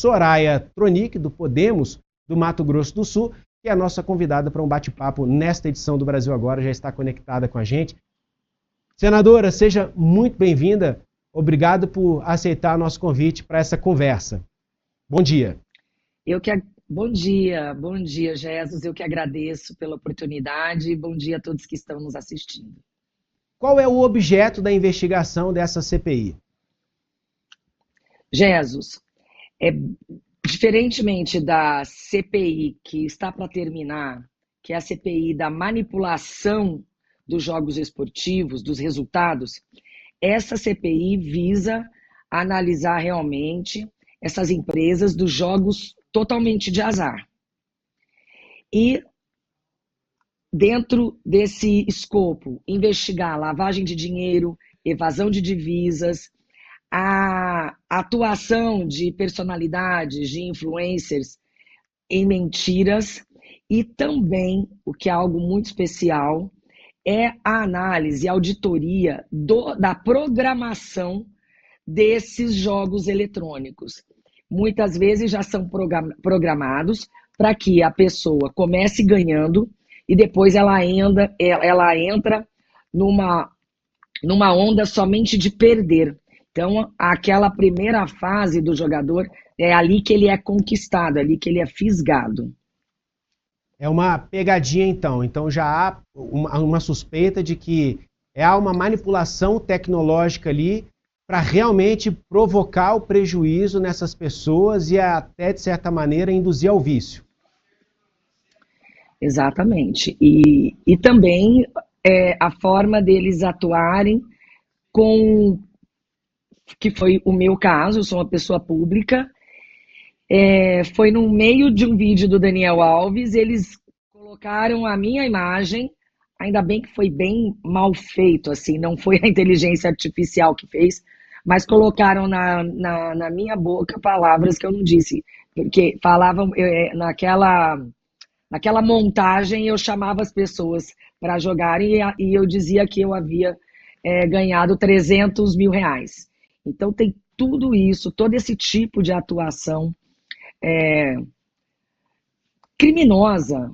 Soraya Tronic, do Podemos, do Mato Grosso do Sul, que é a nossa convidada para um bate-papo nesta edição do Brasil Agora, já está conectada com a gente. Senadora, seja muito bem-vinda. Obrigado por aceitar nosso convite para essa conversa. Bom dia. Bom dia, Jesus. Eu que agradeço pela oportunidade. Bom dia a todos que estão nos assistindo. Qual é o objeto da investigação dessa CPI? Jesus, diferentemente da CPI que está para terminar, que é a CPI da manipulação dos jogos esportivos, dos resultados, essa CPI visa analisar realmente essas empresas dos jogos totalmente de azar. E, dentro desse escopo, investigar lavagem de dinheiro, evasão de divisas, a atuação de personalidades, de influencers em mentiras e também, o que é algo muito especial, é a análise, a auditoria da programação desses jogos eletrônicos. Muitas vezes já são programados para que a pessoa comece ganhando e depois ela entra numa onda somente de perder. Então, aquela primeira fase do jogador é ali que ele é conquistado, ali que ele é fisgado. É uma pegadinha, então. Então já há uma suspeita de que há uma manipulação tecnológica ali para realmente provocar o prejuízo nessas pessoas e até, de certa maneira, induzir ao vício. Exatamente. E também a forma deles atuarem que foi o meu caso, eu sou uma pessoa pública, foi no meio de um vídeo do Daniel Alves, eles colocaram a minha imagem, ainda bem que foi bem mal feito, assim, não foi a inteligência artificial que fez, mas colocaram na minha boca palavras que eu não disse, porque falavam, naquela montagem eu chamava as pessoas para jogarem e eu dizia que eu havia ganhado 300 mil reais. Então tem tudo isso, todo esse tipo de atuação criminosa,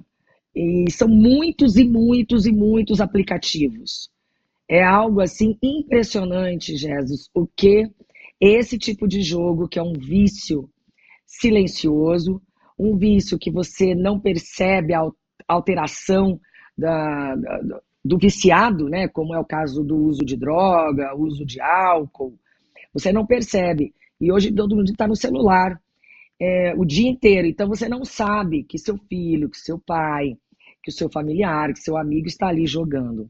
e são muitos e muitos e muitos aplicativos. É algo assim impressionante, Jesus, o que esse tipo de jogo, que é um vício silencioso, um vício que você não percebe a alteração do viciado, né? Como é o caso do uso de droga, uso de álcool, você não percebe. E hoje todo mundo está no celular o dia inteiro. Então você não sabe que seu filho, que seu pai, que o seu familiar, que seu amigo está ali jogando.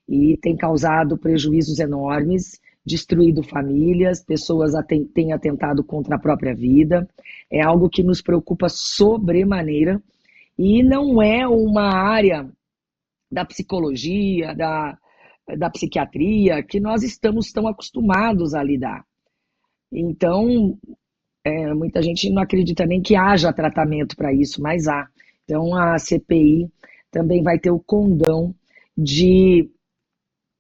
E tem causado prejuízos enormes, destruído famílias, pessoas têm atentado contra a própria vida. É algo que nos preocupa sobremaneira e não é uma área da psicologia, da psiquiatria, que nós estamos tão acostumados a lidar. Então, muita gente não acredita nem que haja tratamento para isso, mas há. Então, a CPI também vai ter o condão de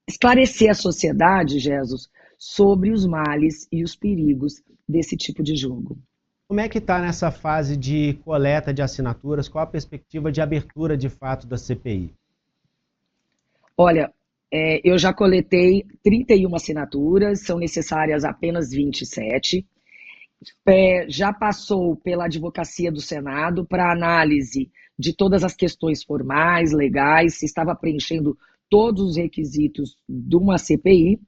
esclarecer a sociedade, Jesus, sobre os males e os perigos desse tipo de jogo. Como é que está nessa fase de coleta de assinaturas? Qual a perspectiva de abertura, de fato, da CPI? Olha, eu já coletei 31 assinaturas, são necessárias apenas 27. Já passou pela advocacia do Senado para análise de todas as questões formais, legais, se estava preenchendo todos os requisitos de uma CPI,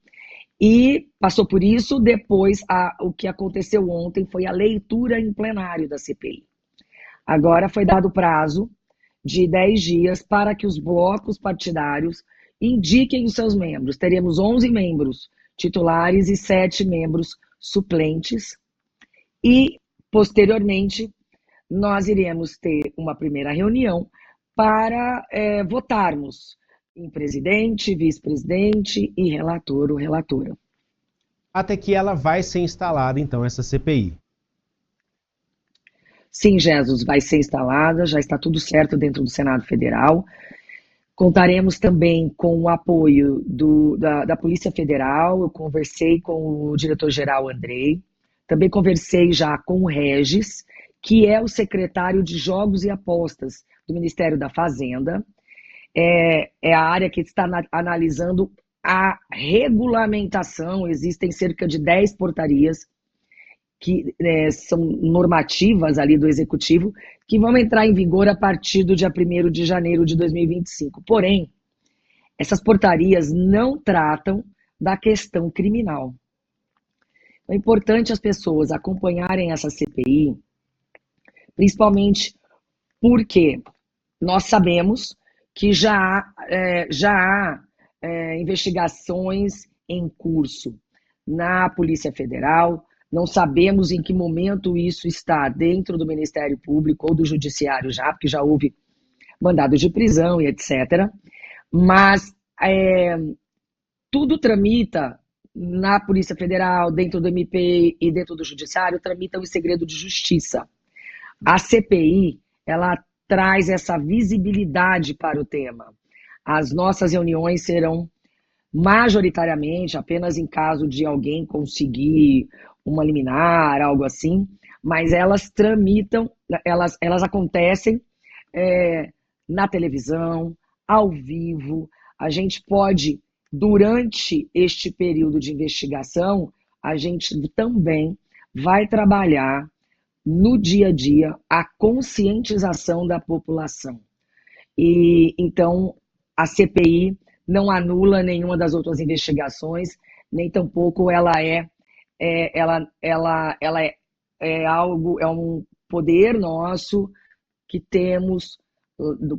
e passou por isso. Depois, o que aconteceu ontem foi a leitura em plenário da CPI. Agora foi dado prazo de 10 dias para que os blocos partidários indiquem os seus membros. Teremos 11 membros titulares e 7 membros suplentes. E, posteriormente, nós iremos ter uma primeira reunião para votarmos em presidente, vice-presidente e relator ou relatora. Até que ela vai ser instalada, então, essa CPI. Sim, Jesus, vai ser instalada, já está tudo certo dentro do Senado Federal. Contaremos também com o apoio da Polícia Federal. Eu conversei com o diretor-geral Andrei. Também conversei já com o Regis, que é o secretário de Jogos e Apostas do Ministério da Fazenda. É a área que está analisando a regulamentação. Existem cerca de 10 portarias que são normativas ali do Executivo, que vão entrar em vigor a partir do dia 1º de janeiro de 2025. Porém, essas portarias não tratam da questão criminal. É importante as pessoas acompanharem essa CPI, principalmente porque nós sabemos que já há investigações em curso na Polícia Federal. Não sabemos em que momento isso está dentro do Ministério Público ou do Judiciário já, porque já houve mandados de prisão e etc. Mas tudo tramita na Polícia Federal, dentro do MP e dentro do Judiciário, tramitam em segredo de justiça. A CPI, ela traz essa visibilidade para o tema. As nossas reuniões serão majoritariamente apenas em caso de alguém conseguir uma liminar, algo assim, mas elas tramitam, elas acontecem na televisão, ao vivo. A gente pode, durante este período de investigação, a gente também vai trabalhar no dia a dia a conscientização da população. E então a CPI não anula nenhuma das outras investigações, nem tampouco ela é um poder nosso que temos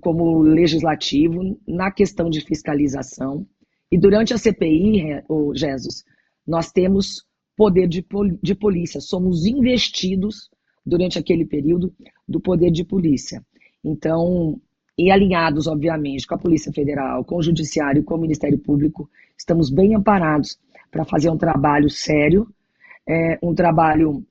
como legislativo na questão de fiscalização. E durante a CPI, Jesus, nós temos poder de polícia, somos investidos durante aquele período do poder de polícia. Então, e alinhados, obviamente, com a Polícia Federal, com o Judiciário, com o Ministério Público, estamos bem amparados para fazer um trabalho sério, um trabalho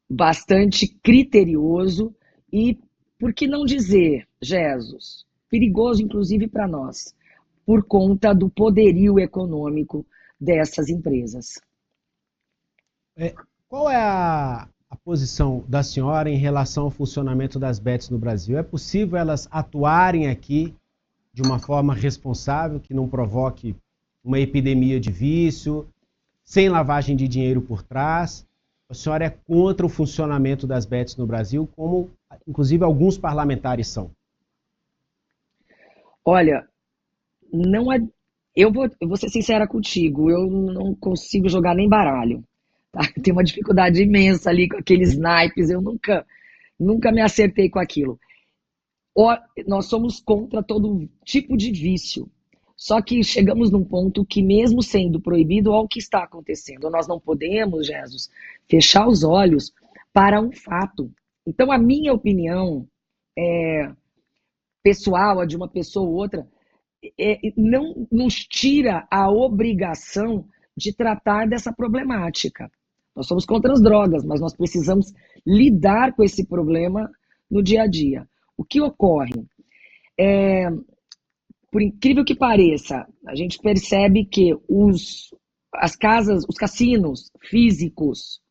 bastante criterioso e, por que não dizer, Jesus, perigoso inclusive para nós, por conta do poderio econômico dessas empresas. Qual é a posição da senhora em relação ao funcionamento das bets no Brasil? É possível elas atuarem aqui de uma forma responsável, que não provoque uma epidemia de vício, sem lavagem de dinheiro por trás? A senhora é contra o funcionamento das bets no Brasil, como inclusive alguns parlamentares são? Olha, não é. Eu vou ser sincera contigo, eu não consigo jogar nem baralho. Tá? Tenho uma dificuldade imensa ali com aqueles naipes, eu nunca me acertei com aquilo. Nós somos contra todo tipo de vício. Só que chegamos num ponto que, mesmo sendo proibido, olha o que está acontecendo. Nós não podemos, Jesus, fechar os olhos para um fato. Então, a minha opinião pessoal, a de uma pessoa ou outra, não nos tira a obrigação de tratar dessa problemática. Nós somos contra as drogas, mas nós precisamos lidar com esse problema no dia a dia. O que ocorre? Por incrível que pareça, a gente percebe que os cassinos físicos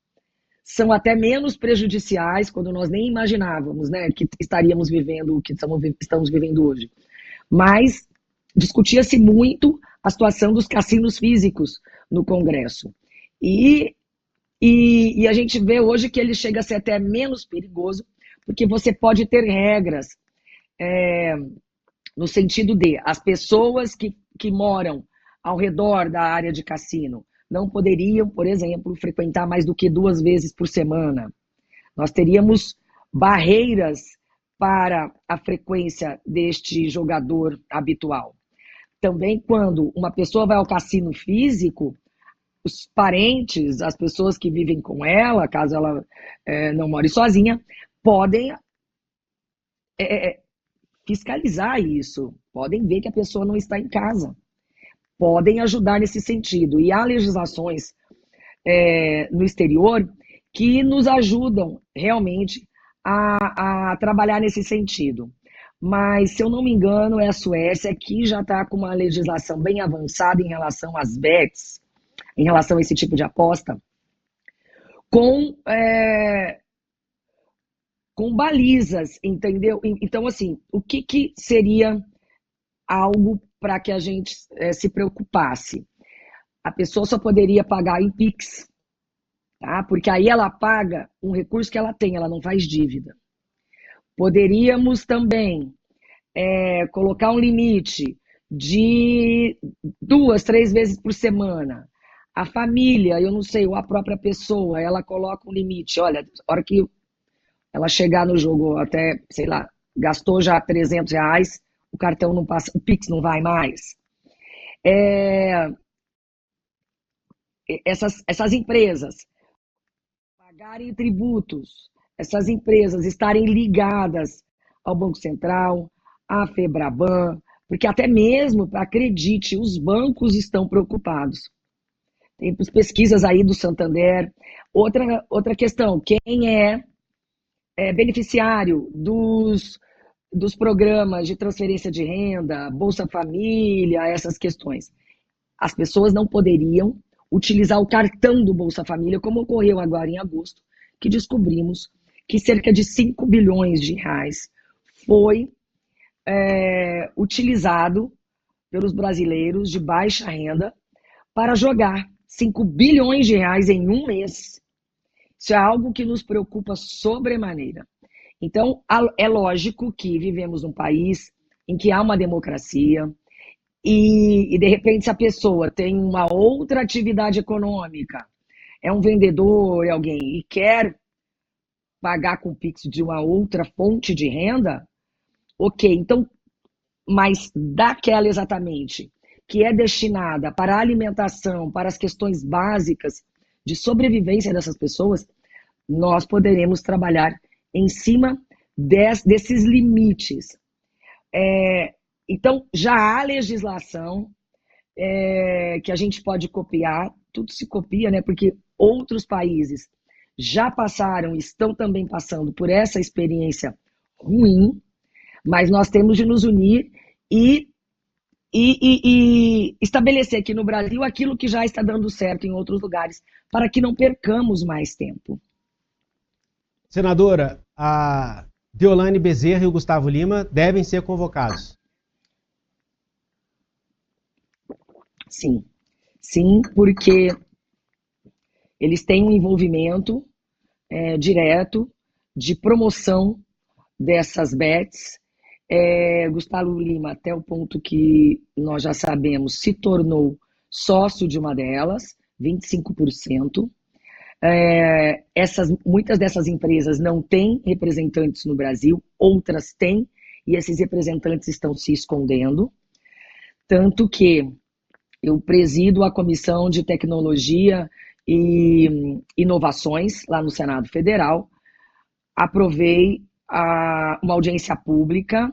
são até menos prejudiciais quando nós nem imaginávamos, né, que estaríamos vivendo o que estamos vivendo hoje. Mas discutia-se muito a situação dos cassinos físicos no Congresso. E a gente vê hoje que ele chega a ser até menos perigoso, porque você pode ter regras no sentido de as pessoas que moram ao redor da área de cassino não poderiam, por exemplo, frequentar mais do que 2 vezes por semana. Nós teríamos barreiras para a frequência deste jogador habitual. Também, quando uma pessoa vai ao cassino físico, os parentes, as pessoas que vivem com ela, caso ela não more sozinha, podem fiscalizar isso, podem ver que a pessoa não está em casa, podem ajudar nesse sentido. E há legislações no exterior que nos ajudam realmente a trabalhar nesse sentido. Mas, se eu não me engano, é a Suécia que já está com uma legislação bem avançada em relação às bets, em relação a esse tipo de aposta, com, com balizas, entendeu? Então, assim, o que seria algo para que a gente se preocupasse? A pessoa só poderia pagar em Pix, tá? Porque aí ela paga um recurso que ela tem, ela não faz dívida. Poderíamos também colocar um limite de 2, 3 vezes por semana. A família, eu não sei, ou a própria pessoa, ela coloca um limite. Olha, a hora que ela chegar no jogo, até, sei lá, gastou já R$ 300, o cartão não passa, o Pix não vai mais. Essas empresas pagarem tributos, essas empresas estarem ligadas ao Banco Central, à Febraban, porque até mesmo, acredite, os bancos estão preocupados. Tem pesquisas aí do Santander. Outra questão, quem é beneficiário dos programas de transferência de renda, Bolsa Família, essas questões. As pessoas não poderiam utilizar o cartão do Bolsa Família, como ocorreu agora em agosto, que descobrimos que cerca de 5 bilhões de reais foi utilizado pelos brasileiros de baixa renda para jogar 5 bilhões de reais em um mês. Isso é algo que nos preocupa sobremaneira. Então, é lógico que vivemos num país em que há uma democracia e de repente, se a pessoa tem uma outra atividade econômica, é um vendedor, é alguém, e quer pagar com o Pix de uma outra fonte de renda, ok, então, mas daquela exatamente, que é destinada para a alimentação, para as questões básicas de sobrevivência dessas pessoas, nós poderemos trabalhar em cima desses limites. Então, já há legislação que a gente pode copiar, tudo se copia, né? Porque outros países já passaram, estão também passando por essa experiência ruim, mas nós temos de nos unir e estabelecer aqui no Brasil aquilo que já está dando certo em outros lugares, para que não percamos mais tempo. Senadora, a Deolane Bezerra e o Gustavo Lima devem ser convocados. Sim, sim, porque eles têm um envolvimento direto de promoção dessas bets. Gustavo Lima, até o ponto que nós já sabemos, se tornou sócio de uma delas, 25%. Muitas dessas empresas não têm representantes no Brasil, outras têm, e esses representantes estão se escondendo. Tanto que eu presido a Comissão de Tecnologia e Inovações lá no Senado Federal. Aprovei uma audiência pública,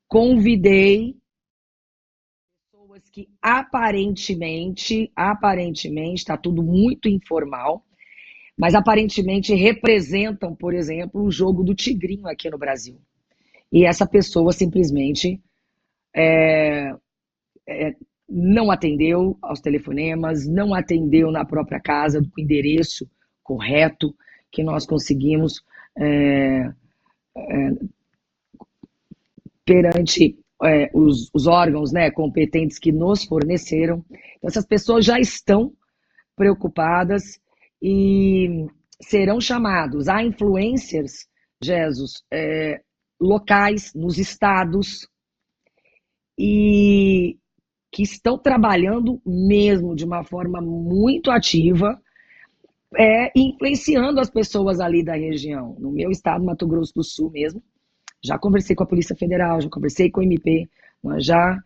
convidei pessoas que aparentemente, está tudo muito informal, mas aparentemente representam, por exemplo, o jogo do Tigrinho aqui no Brasil. E essa pessoa simplesmente não atendeu aos telefonemas, não atendeu na própria casa, com o endereço correto que nós conseguimos perante os órgãos, né, competentes que nos forneceram. Então, essas pessoas já estão preocupadas e serão chamados a influencers, Jesus, locais, nos estados, e que estão trabalhando mesmo de uma forma muito ativa, influenciando as pessoas ali da região. No meu estado, Mato Grosso do Sul mesmo, já conversei com a Polícia Federal, já conversei com o MP, nós já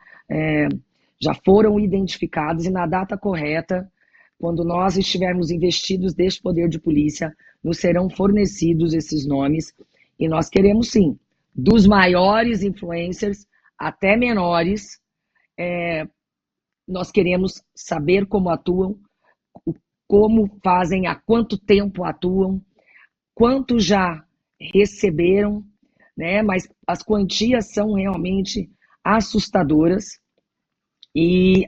foram identificados e na data correta, quando nós estivermos investidos deste poder de polícia, nos serão fornecidos esses nomes e nós queremos sim, dos maiores influencers até menores, nós queremos saber como atuam, como fazem, há quanto tempo atuam, quanto já receberam, né? Mas as quantias são realmente assustadoras e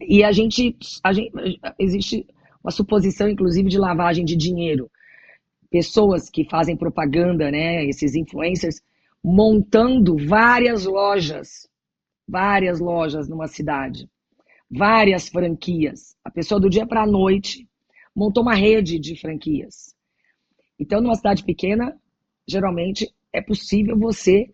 existe uma suposição, inclusive, de lavagem de dinheiro. pessoas que fazem propaganda, né, esses influencers, montando várias lojas numa cidade, várias franquias. A pessoa do dia para a noite montou uma rede de franquias. Então, numa cidade pequena, geralmente é possível você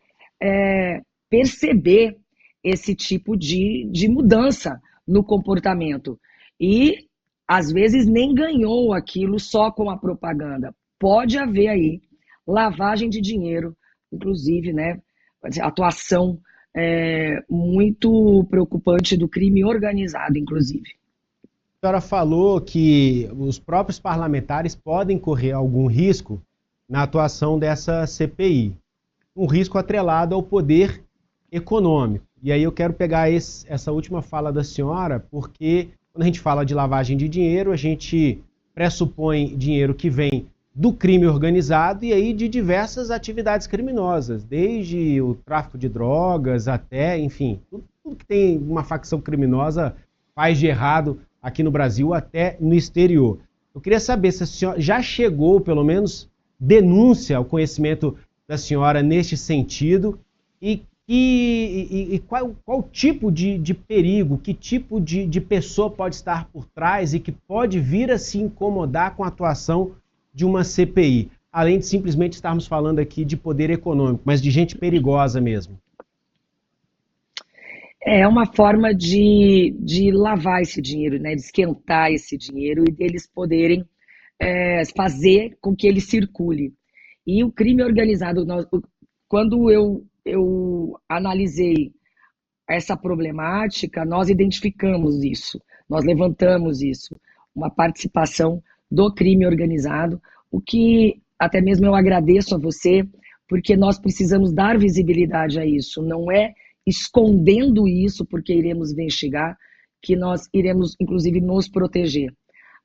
perceber esse tipo de mudança no comportamento. E, às vezes, nem ganhou aquilo só com a propaganda. Pode haver aí lavagem de dinheiro, inclusive, né, atuação muito preocupante do crime organizado, inclusive. A senhora falou que os próprios parlamentares podem correr algum risco na atuação dessa CPI, um risco atrelado ao poder econômico. E aí eu quero pegar essa última fala da senhora, porque quando a gente fala de lavagem de dinheiro, a gente pressupõe dinheiro que vem do crime organizado e aí de diversas atividades criminosas, desde o tráfico de drogas até, enfim, tudo que tem uma facção criminosa faz de errado aqui no Brasil até no exterior. Eu queria saber se a senhora já chegou, pelo menos, denúncia ao conhecimento da senhora neste sentido e qual tipo de perigo, que tipo de pessoa pode estar por trás e que pode vir a se incomodar com a atuação de uma CPI, além de simplesmente estarmos falando aqui de poder econômico, mas de gente perigosa mesmo. É uma forma de lavar esse dinheiro, né? De esquentar esse dinheiro e deles poderem fazer com que ele circule. E o crime organizado, quando eu analisei essa problemática, nós identificamos isso, nós levantamos isso, uma participação do crime organizado, o que até mesmo eu agradeço a você, porque nós precisamos dar visibilidade a isso, não é escondendo isso porque iremos investigar, que nós iremos, inclusive, nos proteger.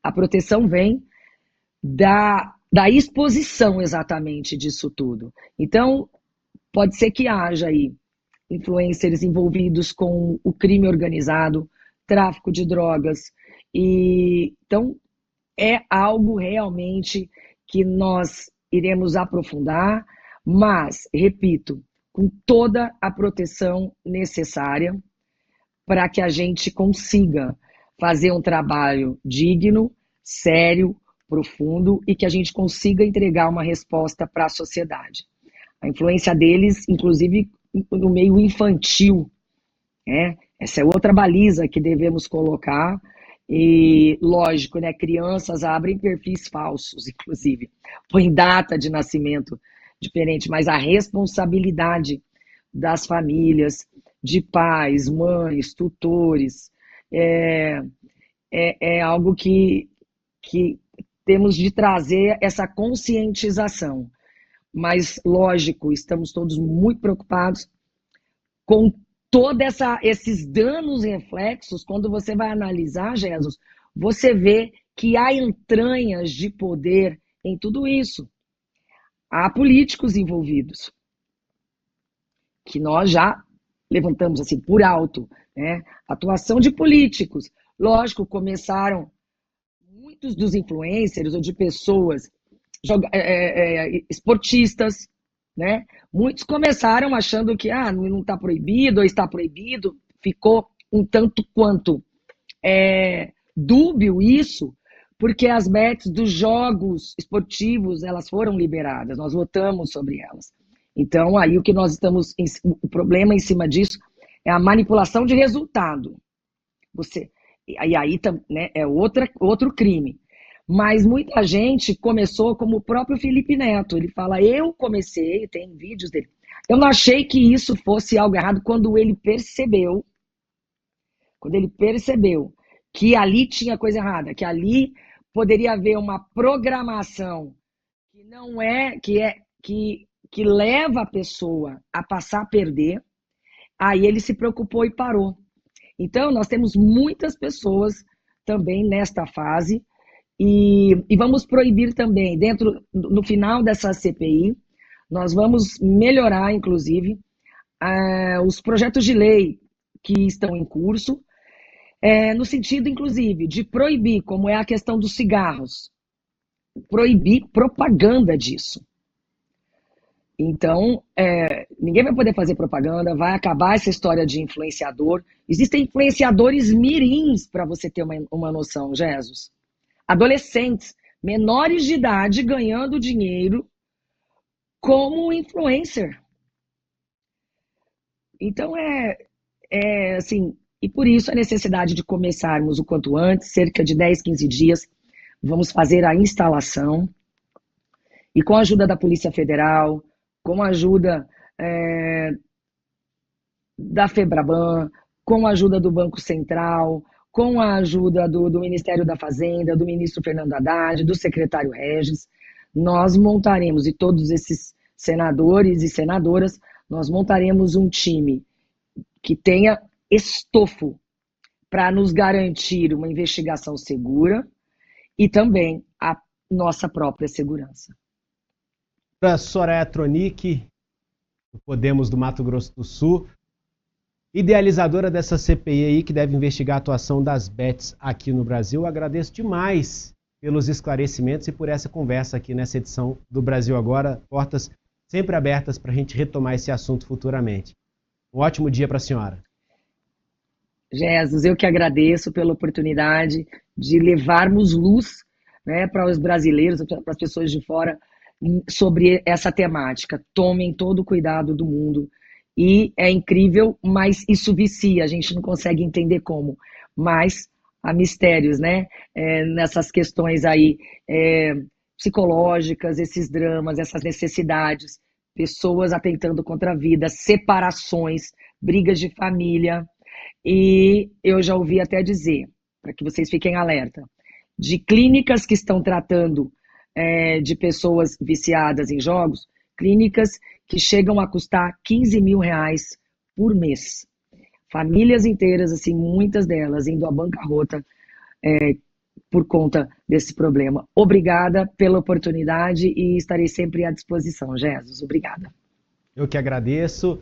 A proteção vem da exposição exatamente disso tudo. Então, pode ser que haja aí influencers envolvidos com o crime organizado, tráfico de drogas, e então é algo realmente que nós iremos aprofundar, mas, repito, com toda a proteção necessária para que a gente consiga fazer um trabalho digno, sério, profundo e que a gente consiga entregar uma resposta para a sociedade. A influência deles, inclusive no meio infantil, né? Essa é outra baliza que devemos colocar. E, lógico, né, crianças abrem perfis falsos, inclusive, põem data de nascimento diferente, mas a responsabilidade das famílias, de pais, mães, tutores, é algo que temos de trazer essa conscientização. Mas, lógico, estamos todos muito preocupados com todos esses danos reflexos. Quando você vai analisar, Jesus, você vê que há entranhas de poder em tudo isso. Há políticos envolvidos, que nós já levantamos assim por alto, né? Atuação de políticos. Lógico, começaram muitos dos influencers ou de pessoas esportistas, né? Muitos começaram achando que não está proibido ou está proibido, ficou um tanto quanto dúbio isso, porque as bets dos jogos esportivos elas foram liberadas, nós votamos sobre elas. Então aí o problema em cima disso é a manipulação de resultado. Aí né, é outro crime. Mas muita gente começou como o próprio Felipe Neto. Ele fala, eu comecei, tem vídeos dele. Eu não achei que isso fosse algo errado quando ele percebeu que ali tinha coisa errada, que ali poderia haver uma programação que não que leva a pessoa a passar a perder. Aí ele se preocupou e parou. Então, nós temos muitas pessoas também nesta fase. E vamos proibir também, no final dessa CPI, nós vamos melhorar, inclusive, os projetos de lei que estão em curso, no sentido, inclusive, de proibir, como é a questão dos cigarros. proibir propaganda disso. Então, ninguém vai poder fazer propaganda, vai acabar essa história de influenciador. Existem influenciadores mirins, para você ter uma noção, Jesus. Adolescentes, menores de idade, ganhando dinheiro como influencer. Então, assim, e por isso a necessidade de começarmos o quanto antes, cerca de 10, 15 dias, vamos fazer a instalação. E com a ajuda da Polícia Federal, com a ajuda da FEBRABAN, com a ajuda do Banco Central, com a ajuda do Ministério da Fazenda, do ministro Fernando Haddad, do secretário Regis, nós montaremos, e todos esses senadores e senadoras, nós montaremos um time que tenha estofo para nos garantir uma investigação segura e também a nossa própria segurança. Para Soraya Tronic, do Podemos do Mato Grosso do Sul, idealizadora dessa CPI aí que deve investigar a atuação das bets aqui no Brasil, agradeço demais pelos esclarecimentos e por essa conversa aqui nessa edição do Brasil Agora. Portas sempre abertas para a gente retomar esse assunto futuramente. Um ótimo dia para a senhora. Jesus, eu que agradeço pela oportunidade de levarmos luz, né, para os brasileiros, para as pessoas de fora, sobre essa temática. Tomem todo o cuidado do mundo. E é incrível, mas isso vicia, a gente não consegue entender como. Mas há mistérios, né? Nessas questões aí psicológicas, esses dramas, essas necessidades, pessoas atentando contra a vida, separações, brigas de família. E eu já ouvi até dizer, para que vocês fiquem alerta, de clínicas que estão tratando de pessoas viciadas em jogos, clínicas que chegam a custar 15 mil reais por mês. Famílias inteiras, assim, muitas delas indo à bancarrota por conta desse problema. Obrigada pela oportunidade e estarei sempre à disposição, Jesus. Obrigada. Eu que agradeço.